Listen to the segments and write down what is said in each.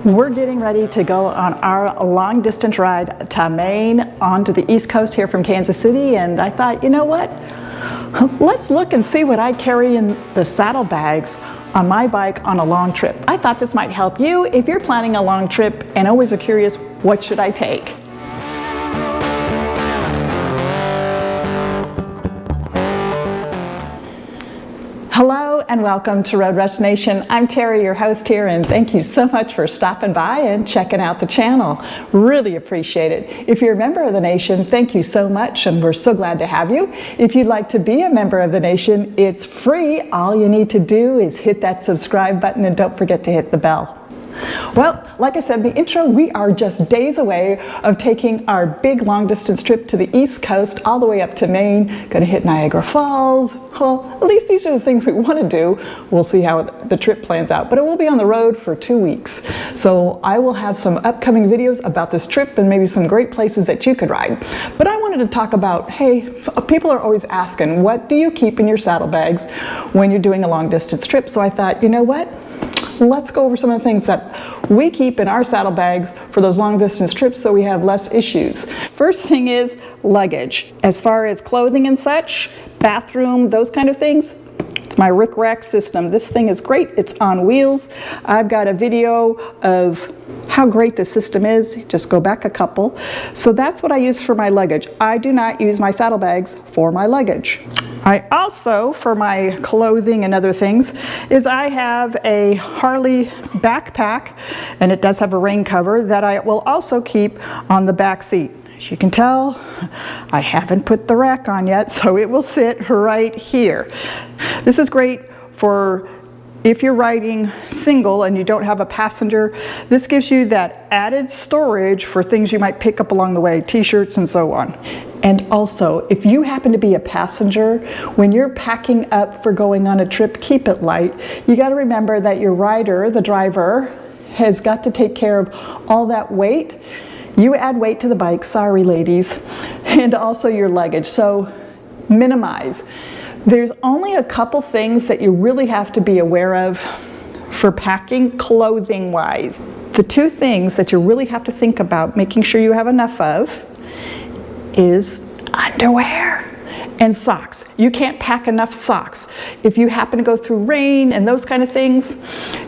We're getting ready to go on our long distance ride to Maine onto the East Coast here from Kansas City, and I thought, you know what? Let's look and see what I carry in the saddlebags on my bike on a long trip. I thought this might help you if you're planning a long trip and always are curious, what should I take? Hello and welcome to Road Rush Nation. I'm Terry, your host here, and thank you so much for stopping by and checking out the channel. Really appreciate it. If you're a member of the nation, thank you so much, and we're so glad to have you. If you'd like to be a member of the nation, it's free. All you need to do is hit that subscribe button and don't forget to hit the bell. Well, like I said in the intro, we are just days away of taking our big long distance trip to the East Coast, all the way up to Maine. Going to hit Niagara Falls. Well, at least these are the things we want to do. We'll see how the trip plans out, but it will be on the road for 2 weeks. So I will have some upcoming videos about this trip and maybe some great places that you could ride. But I wanted to talk about, hey, people are always asking, what do you keep in your saddlebags when you're doing a long distance trip? So I thought, you know what? Let's go over some of the things that we keep in our saddlebags for those long distance trips so we have less issues. First thing is luggage. As far as clothing and such, bathroom, those kind of things, it's my Rick Rack system. This thing is great. It's on wheels. I've got a video of how great the system is. Just go back a couple. So that's what I use for my luggage. I do not use my saddlebags for my luggage. I also, for my clothing and other things, is I have a Harley backpack, and it does have a rain cover that I will also keep on the back seat. As you can tell, I haven't put the rack on yet, so it will sit right here. This is great for if you're riding single and you don't have a passenger. This gives you that added storage for things you might pick up along the way, t-shirts and so on. And also, if you happen to be a passenger, when you're packing up for going on a trip, keep it light. You got to remember that your rider, the driver, has got to take care of all that weight. You add weight to the bike, sorry ladies, and also your luggage, so minimize. There's only a couple things that you really have to be aware of for packing clothing wise. The two things that you really have to think about making sure you have enough of is underwear and socks. You can't pack enough socks. If you happen to go through rain and those kind of things,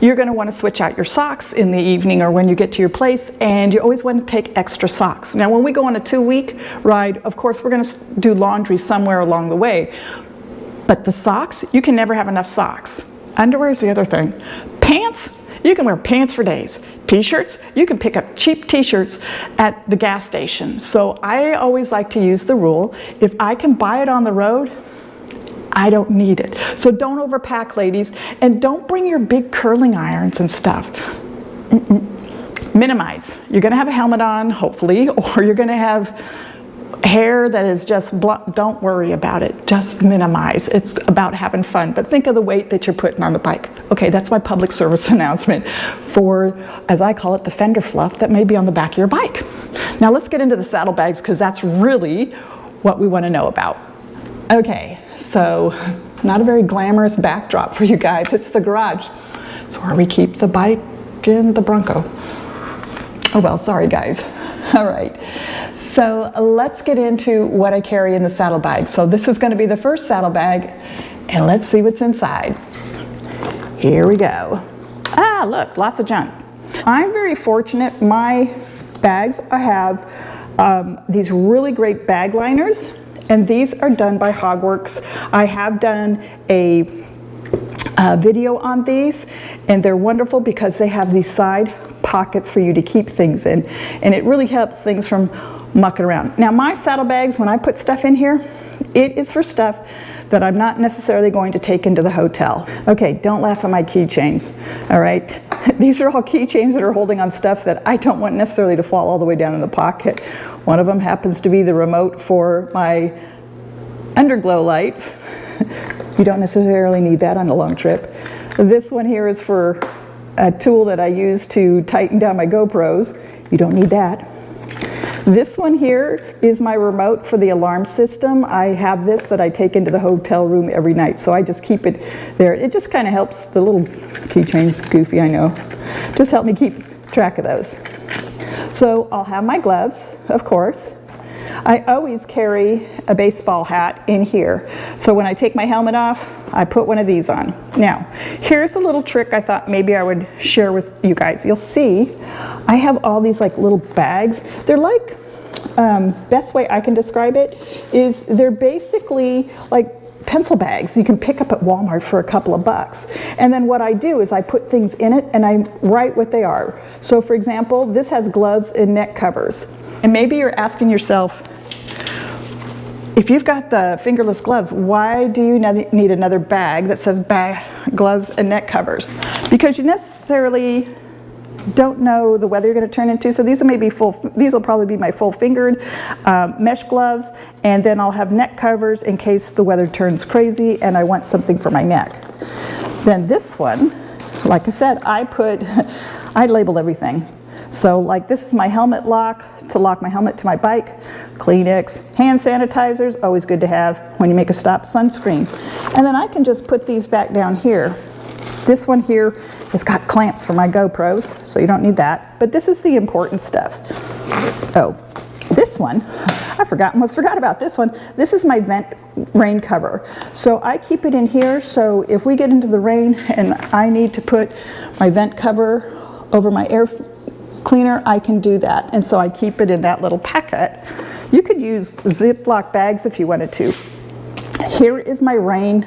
you're going to want to switch out your socks in the evening or when you get to your place, and you always want to take extra socks. Now when we go on a 2-week ride, of course we're going to do laundry somewhere along the way, but the socks, you can never have enough socks. Underwear is the other thing. Pants, you can wear pants for days. T-shirts, you can pick up cheap t-shirts at the gas station. So I always like to use the rule, if I can buy it on the road, I don't need it. So don't overpack, ladies, and don't bring your big curling irons and stuff. Minimize. You're gonna have a helmet on, hopefully, or you're gonna have hair that is just blunt. Don't worry about it. Just minimize. It's about having fun. But think of the weight that you're putting on the bike. Okay, that's my public service announcement for, as I call it, the fender fluff that may be on the back of your bike. Now let's get into the saddlebags, because that's really what we want to know about. Okay, so not a very glamorous backdrop for you guys. It's the garage. It's where we keep the bike and the Bronco. Oh well, sorry guys. All right, so let's get into what I carry in the saddlebag. So this is going to be the first saddlebag, and let's see what's inside. Here we go. Ah, look, lots of junk. I'm very fortunate. My bags, I have these really great bag liners, and these are done by Hogworks. I have done a video on these, and they're wonderful because they have these side pockets for you to keep things in, and it really helps things from mucking around. Now my saddlebags, when I put stuff in here, it is for stuff that I'm not necessarily going to take into the hotel. Okay, don't laugh at my keychains, all right? These are all keychains that are holding on stuff that I don't want necessarily to fall all the way down in the pocket. One of them happens to be the remote for my Underlow lights. You don't necessarily need that on a long trip. This one here is for a tool that I use to tighten down my GoPros. You don't need that. This one here is my remote for the alarm system. I have this that I take into the hotel room every night, so I just keep it there. It just kind of helps. The little keychain's goofy, I know. Just help me keep track of those. So I'll have my gloves, of course. I always carry a baseball hat in here. So when I take my helmet off, I put one of these on. Now, here's a little trick I thought maybe I would share with you guys. You'll see I have all these like little bags. They're like, best way I can describe it is they're basically like pencil bags you can pick up at Walmart for a couple of bucks. And then what I do is I put things in it and I write what they are. So for example, this has gloves and neck covers. And maybe you're asking yourself, if you've got the fingerless gloves, why do you need another bag that says gloves and neck covers? Because you necessarily don't know the weather you're going to turn into. So these will probably be my full fingered mesh gloves, and then I'll have neck covers in case the weather turns crazy and I want something for my neck. Then this one, like I said, I label everything. So like this is my helmet lock to lock my helmet to my bike, Kleenex, hand sanitizers, always good to have when you make a stop, sunscreen. And then I can just put these back down here. This one here has got clamps for my GoPros, so you don't need that. But this is the important stuff. Oh, this one, I almost forgot about this one. This is my vent rain cover. So I keep it in here, so if we get into the rain and I need to put my vent cover over my air cleaner, I can do that. And so I keep it in that little packet. You could use Ziploc bags if you wanted to. Here is my rain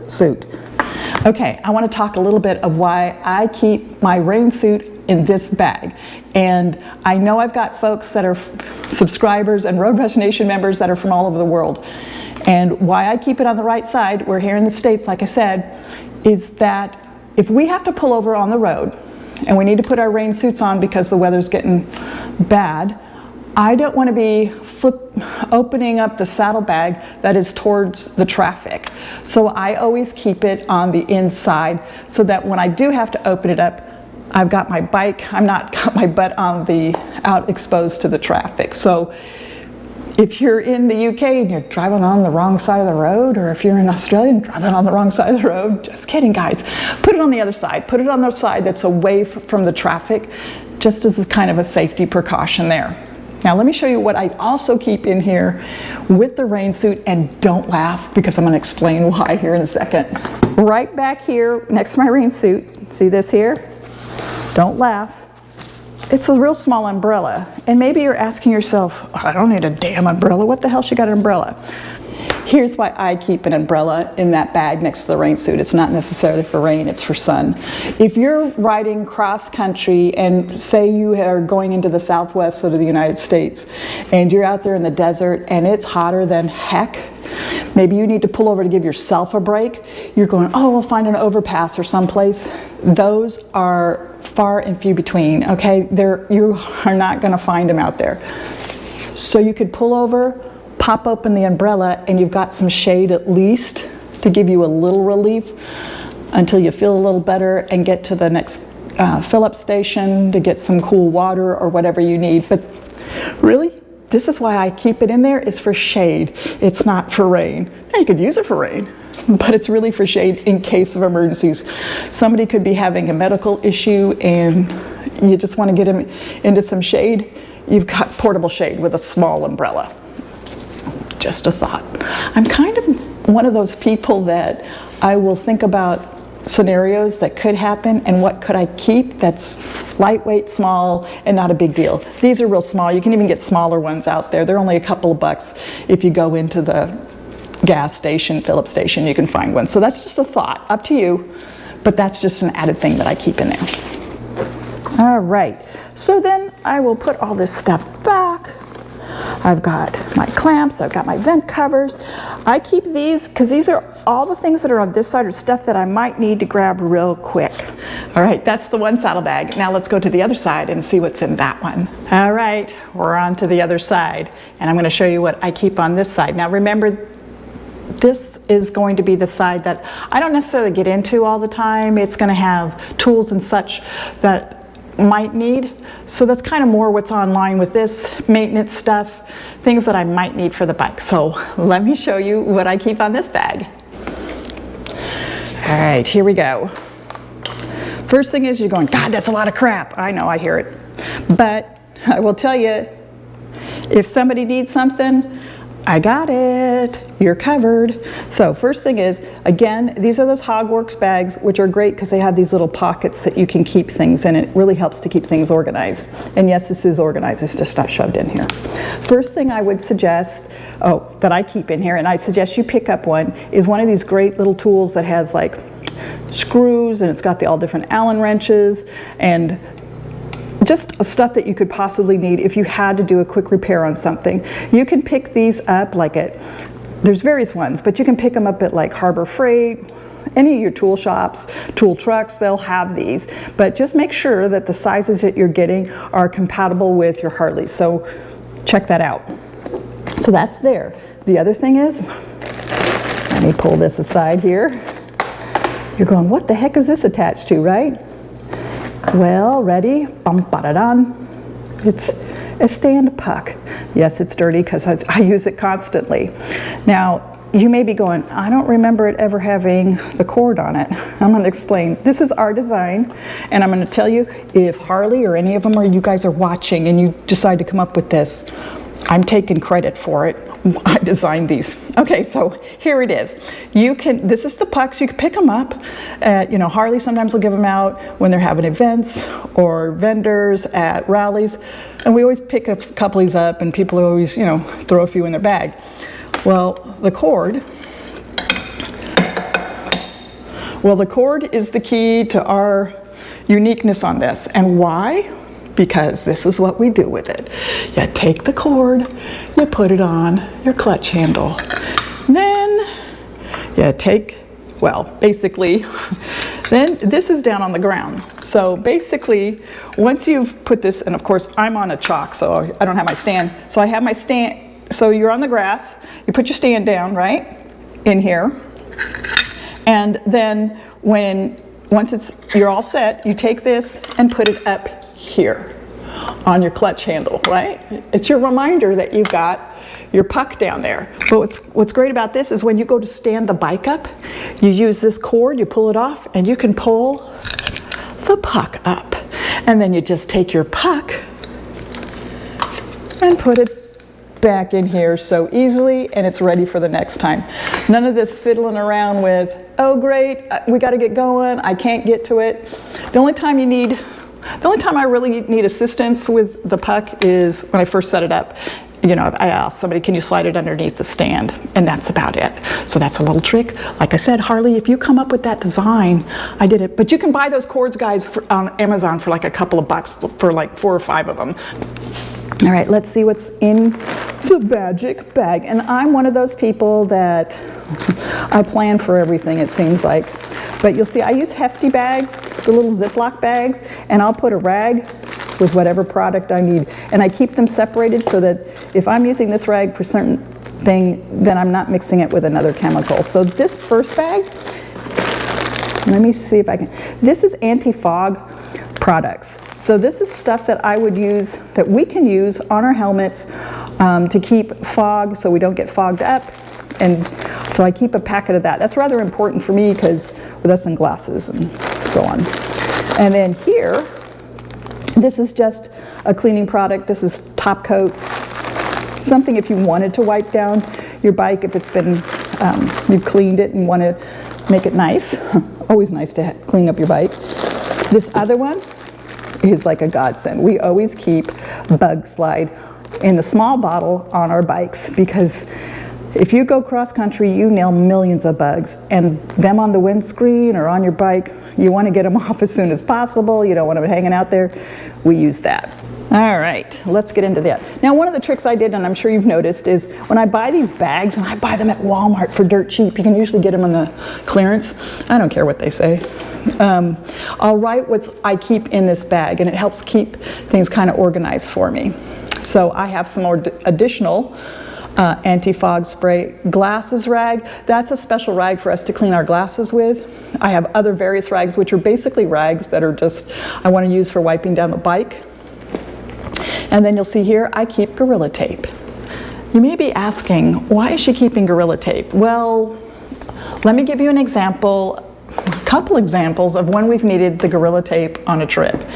suit. Okay, I want to talk a little bit of why I keep my rain suit in this bag. And I know I've got folks that are subscribers and Road Rush Nation members that are from all over the world. And why I keep it on the right side, we're here in the States, like I said, is that if we have to pull over on the road and we need to put our rain suits on because the weather's getting bad, I don't want to be opening up the saddlebag that is towards the traffic. So I always keep it on the inside so that when I do have to open it up, I've got my bike, I'm not got my butt out exposed to the traffic. So if you're in the UK and you're driving on the wrong side of the road, or if you're in Australia and driving on the wrong side of the road, just kidding guys, put it on the other side. Put it on the side that's away from the traffic, just as kind of a safety precaution there. Now let me show you what I also keep in here with the rain suit, and don't laugh because I'm going to explain why here in a second. Right back here next to my rain suit, see this here? Don't laugh. It's a real small umbrella, and maybe you're asking yourself, I don't need a damn umbrella, what the hell she got an umbrella? Here's why I keep an umbrella in that bag next to the rain suit. It's not necessarily for rain, it's for sun. If you're riding cross country and say you are going into the Southwest of the United States and you're out there in the desert and it's hotter than heck, maybe you need to pull over to give yourself a break. You're going, oh, we'll find an overpass or someplace. Those are far and few between, okay? You are not gonna find them out there. So you could pull over, pop open the umbrella, and you've got some shade at least to give you a little relief until you feel a little better and get to the next fill-up station to get some cool water or whatever you need. But really, this is why I keep it in there, is for shade. It's not for rain. Now you could use it for rain, but it's really for shade in case of emergencies. Somebody could be having a medical issue and you just want to get them into some shade. You've got portable shade with a small umbrella. Just a thought. I'm kind of one of those people that I will think about scenarios that could happen and what could I keep that's lightweight, small, and not a big deal. These are real small. You can even get smaller ones out there. They're only a couple of bucks. If you go into the gas station, fill-up station, you can find one. So that's just a thought, up to you, but that's just an added thing that I keep in there. All right, so then I will put all this stuff back. I've got my clamps, I've got my vent covers. I keep these because these are all the things that are on this side are stuff that I might need to grab real quick. All right, that's the one saddlebag. Now let's go to the other side and see what's in that one. All right, we're on to the other side, and I'm going to show you what I keep on this side. Now remember, this is going to be the side that I don't necessarily get into all the time. It's going to have tools and such that might need. So that's kind of more what's online with this, maintenance stuff, things that I might need for the bike. So let me show you what I keep on this bag. All right, here we go. First thing is you're going, God, that's a lot of crap. I know, I hear it. But I will tell you, if somebody needs something, I got it. You're covered. So first thing is, again, these are those Hogworks bags, which are great because they have these little pockets that you can keep things in. It really helps to keep things organized. And yes, this is organized. It's just not shoved in here. First thing I would suggest, that I keep in here, and I suggest you pick up one, is one of these great little tools that has like screws, and it's got all different Allen wrenches, and just stuff that you could possibly need if you had to do a quick repair on something. You can pick these up like there's various ones, but you can pick them up at like Harbor Freight, any of your tool shops, tool trucks, they'll have these. But just make sure that the sizes that you're getting are compatible with your Harley. So check that out. So that's there. The other thing is, let me pull this aside here. You're going, what the heck is this attached to, right? Well, ready? Bum-ba-da-dun. It's a stand puck. Yes, it's dirty because I use it constantly. Now, you may be going, I don't remember it ever having the cord on it. I'm going to explain. This is our design, and I'm going to tell you, if Harley or any of them, or you guys are watching and you decide to come up with this, I'm taking credit for it. I designed these. Okay, so here it is. This is the pucks. You can pick them up. Harley sometimes will give them out when they're having events or vendors at rallies. And we always pick a couple of these up, and people always, throw a few in their bag. Well, the cord is the key to our uniqueness on this. And why? Because this is what we do with it. You take the cord, you put it on your clutch handle. Then you basically, then this is down on the ground. So basically, once you've put this, and of course I'm on a chalk, so I don't have my stand. So I have my stand, so you're on the grass, you put your stand down, right, in here. And then once you're all set, you take this and put it up here on your clutch handle, right? It's your reminder that you've got your puck down there. But what's great about this is when you go to stand the bike up, you use this cord, you pull it off, and you can pull the puck up. And then you just take your puck and put it back in here so easily, and it's ready for the next time. None of this fiddling around with, oh great, we got to get going, I can't get to it. The only time I really need assistance with the puck is when I first set it up. I asked somebody, can you slide it underneath the stand? And that's about it. So that's a little trick. Like I said, Harley, if you come up with that design, I did it. But you can buy those cords, guys, on Amazon for like a couple of bucks for like 4 or 5 of them. All right, let's see what's in the magic bag. And I'm one of those people that I plan for everything, it seems like. But you'll see I use hefty bags, the little Ziploc bags, and I'll put a rag with whatever product I need. And I keep them separated so that if I'm using this rag for certain thing, then I'm not mixing it with another chemical. So this first bag, let me see if I can, this is anti-fog products. So this is stuff that I would use, that we can use on our helmets to keep fog so we don't get fogged up. And so I keep a packet of that. That's rather important for me because with us in glasses and so on. And then here, this is just a cleaning product. This is top coat. Something if you wanted to wipe down your bike, if it's been, you've cleaned it and want to make it nice. Always nice to clean up your bike. This other one is like a godsend. We always keep Bug Slide in the small bottle on our bikes because if you go cross country, you nail millions of bugs, and them on the windscreen or on your bike, you want to get them off as soon as possible. You don't want them hanging out there. We use that. All right, let's get into that. Now, one of the tricks I did, and I'm sure you've noticed, is when I buy these bags, and I buy them at Walmart for dirt cheap, you can usually get them on the clearance. I don't care what they say. I'll write what I keep in this bag, and it helps keep things kind of organized for me. So I have some more additional anti-fog spray. Glasses rag, that's a special rag for us to clean our glasses with. I have other various rags, which are basically rags that are just, I want to use for wiping down the bike. And then you'll see here, I keep Gorilla Tape. You may be asking, why is she keeping Gorilla Tape? Well, let me give you an example. couple examples of when we've needed the Gorilla Tape on a trip.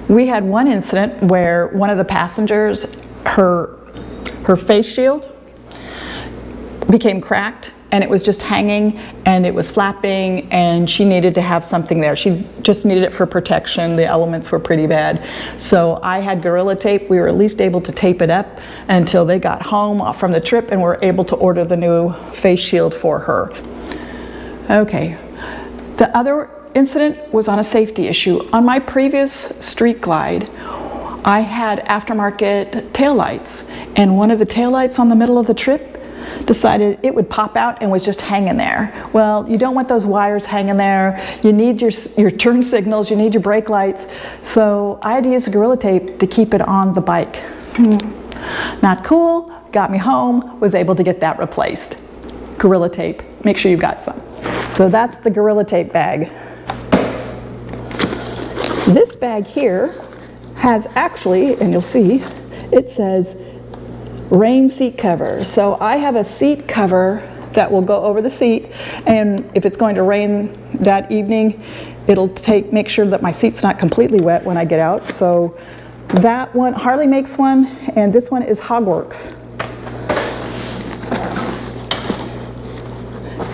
We had one incident where one of the passengers, her face shield became cracked, and it was just hanging and it was flapping, and she needed to have something there. She just needed it for protection. The elements were pretty bad. So I had Gorilla Tape. We were at least able to tape it up until they got home from the trip and were able to order the new face shield for her. Okay, the other incident was on a safety issue. On my previous Street Glide, I had aftermarket taillights, and one of the taillights on the middle of the trip decided it would pop out and was just hanging there. Well, you don't want those wires hanging there. You need your turn signals, you need your brake lights. So I had to use the Gorilla Tape to keep it on the bike. Not cool, got me home, was able to get that replaced. Gorilla Tape, make sure you've got some. So that's the Gorilla Tape bag. This bag here has actually, and you'll see, it says rain seat cover. So I have a seat cover that will go over the seat, and if it's going to rain that evening, it'll make sure that my seat's not completely wet when I get out. So that one, Harley makes one, and this one is Hogworks.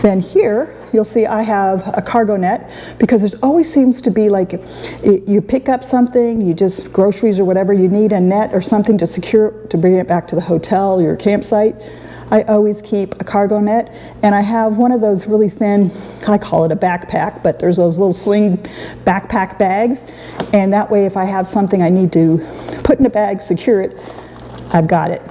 Then here, you'll see I have a cargo net, because there's always seems to be like, you pick up something, you just, groceries or whatever, you need a net or something to secure, to bring it back to the hotel, your campsite. I always keep a cargo net, and I have one of those really thin, I call it a backpack, but there's those little sling backpack bags, and that way if I have something I need to put in a bag, secure it, I've got it.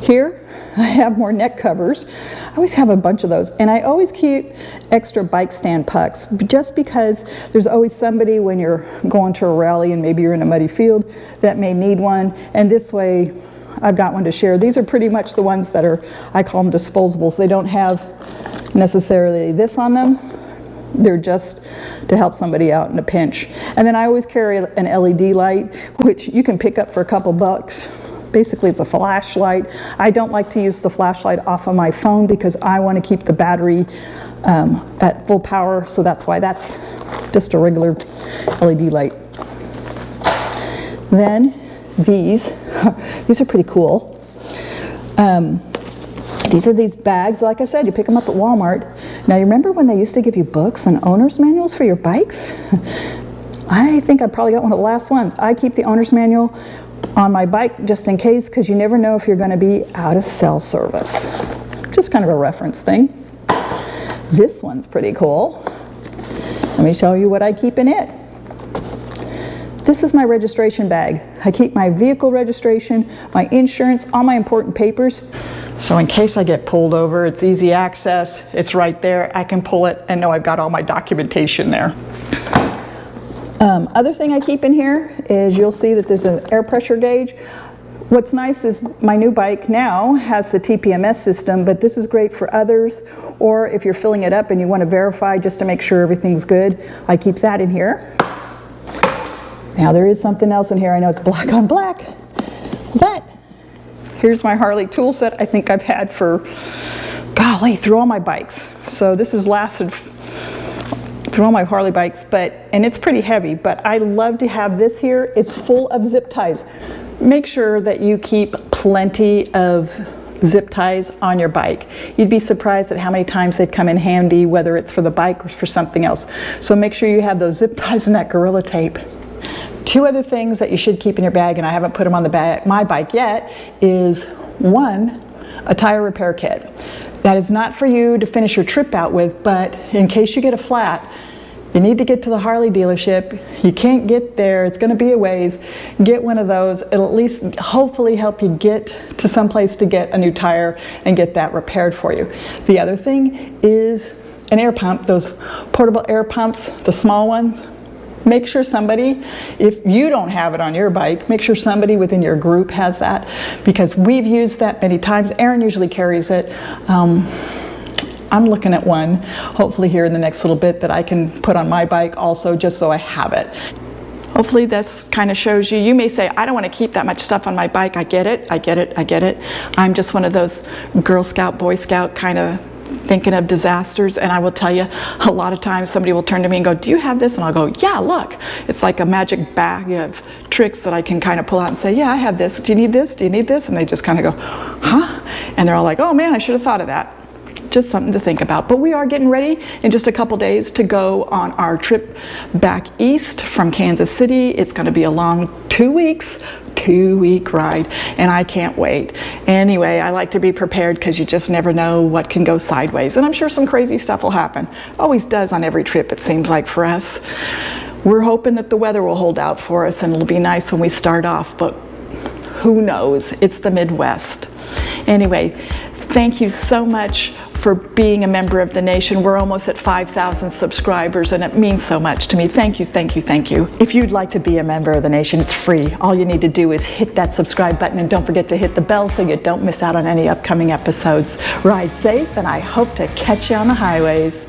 Here, I have more neck covers. I always have a bunch of those, and I always keep extra bike stand pucks, just because there's always somebody when you're going to a rally and maybe you're in a muddy field that may need one, and this way I've got one to share. These are pretty much the ones that are, I call them disposables. They don't have necessarily this on them. They're just to help somebody out in a pinch. And then I always carry an LED light, which you can pick up for a couple bucks. Basically, it's a flashlight. I don't like to use the flashlight off of my phone because I want to keep the battery at full power, so that's why that's just a regular LED light. Then these are pretty cool. These are these bags, like I said, you pick them up at Walmart. Now, you remember when they used to give you books and owner's manuals for your bikes? I think I probably got one of the last ones. I keep the owner's manual on my bike just in case, because you never know if you're going to be out of cell service. Just kind of a reference thing. This one's pretty cool. Let me show you what I keep in it. This is my registration bag. I keep my vehicle registration, my insurance, all my important papers. So in case I get pulled over, it's easy access, it's right there, I can pull it and know I've got all my documentation there. Other thing I keep in here is, you'll see that there's an air pressure gauge. What's nice is my new bike now has the TPMS system, but this is great for others, or if you're filling it up and you want to verify just to make sure everything's good, I keep that in here. Now there is something else in here. I know it's black on black, but here's my Harley tool set I think I've had for, golly, through all my bikes. So this has lasted through all my Harley bikes, and it's pretty heavy, but I love to have this here. It's full of zip ties. Make sure that you keep plenty of zip ties on your bike. You'd be surprised at how many times they've come in handy, whether it's for the bike or for something else. So make sure you have those zip ties and that Gorilla Tape. Two other things that you should keep in your bag, and I haven't put them on my bike yet, is one, a tire repair kit. That is not for you to finish your trip out with, but in case you get a flat, you need to get to the Harley dealership, you can't get there, it's going to be a ways, get one of those. It'll at least hopefully help you get to some place to get a new tire and get that repaired for you. The other thing is an air pump, those portable air pumps, the small ones. Make sure somebody, if you don't have it on your bike, make sure somebody within your group has that, because we've used that many times. Aaron usually carries it. I'm looking at one, hopefully here in the next little bit, that I can put on my bike also, just so I have it. Hopefully this kind of shows you. You may say, I don't want to keep that much stuff on my bike. I get it, I get it, I get it. I'm just one of those Girl Scout, Boy Scout kind of thinking of disasters, and I will tell you, a lot of times somebody will turn to me and go, do you have this? And I'll go, yeah, look. It's like a magic bag of tricks that I can kind of pull out and say, yeah, I have this. Do you need this? Do you need this? And they just kind of go, huh? And they're all like, oh man, I should have thought of that. Just something to think about. But we are getting ready in just a couple days to go on our trip back east from Kansas City. It's going to be a long 2 weeks, 2-week ride, and I can't wait. Anyway, I like to be prepared because you just never know what can go sideways, and I'm sure some crazy stuff will happen. Always does on every trip, it seems like, for us. We're hoping that the weather will hold out for us and it'll be nice when we start off, but who knows? It's the Midwest. Anyway, thank you so much for being a member of the nation. We're almost at 5,000 subscribers, and it means so much to me. Thank you, thank you, thank you. If you'd like to be a member of the nation, it's free. All you need to do is hit that subscribe button, and don't forget to hit the bell so you don't miss out on any upcoming episodes. Ride safe, and I hope to catch you on the highways.